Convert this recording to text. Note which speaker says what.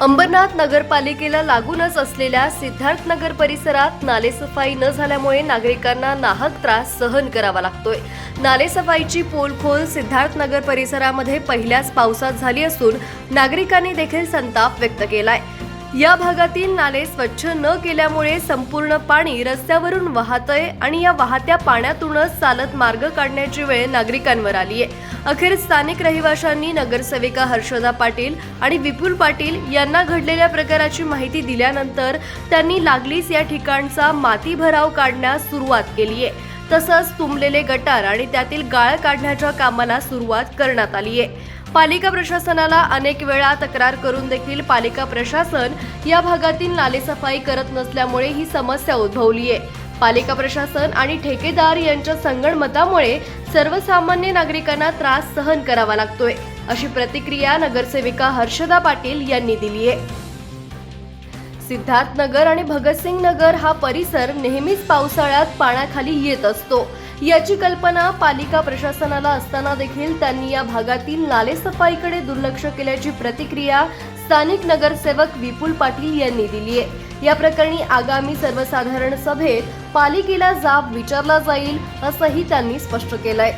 Speaker 1: अंबरनाथ नगरपालिकेला लागूनच असलेल्या सिद्धार्थनगर परिसरात नालेसफाई न झाल्यामुळे नागरिकांना नाहक त्रास सहन करावा लागतोय। नालेसफाईची पोलखोल सिद्धार्थनगर परिसरामध्ये पहिल्याच पावसात झाली असून नागरिकांनी देखील संताप व्यक्त केलाय। या भागातील नाले स्वच्छ न केल्यामुळे संपूर्ण पाणी रस्त्यावरून वाहतंय आणि या वाहत्या पाण्यातूनच चालत मार्ग काढण्याची वेळ नागरिकांवर आली आहे। अखेर स्थानिक रहिवाशांनी नगरसेविका हर्षदा पाटील आणि विपुल पाटील यांना घडलेल्या प्रकाराची माहिती दिल्यानंतर त्यांनी लागलीच या ठिकाणचा माती भराव काढण्यास सुरुवात केली आहे। तसंच तुंबलेले गटार आणि त्यातील गाळ काढण्याच्या कामाला सुरुवात करण्यात आली आहे। पालिका प्रशासनाला अनेक वेळा तक्रार करून देखील पालिका प्रशासन या भागातील नालेसफाई करत नसल्यामुळे ही समस्या उद्भवली आहे। पालिका प्रशासन आणि ठेकेदार यांच्या संगनमतामुळे सर्वसामान्य नागरिकांना त्रास सहन करावा लागतोय, अशी प्रतिक्रिया नगरसेविका हर्षदा पाटील यांनी दिली आहे। सिद्धार्थनगर आणि भगतसिंग नगर हा परिसर नेहमीच पावसाळ्यात पाण्याखाली येत असतो। याची कल्पना पालिका प्रशासनाला असताना देखील त्यांनी या भागातील नालेसफाईकडे दुर्लक्ष केल्याची प्रतिक्रिया स्थानिक नगरसेवक विपुल पाटील यांनी दिली आहे। या प्रकरणी आगामी सर्वसाधारण सभेत पालिकेला जाब विचारला जाईल असंही त्यांनी स्पष्ट केलंय।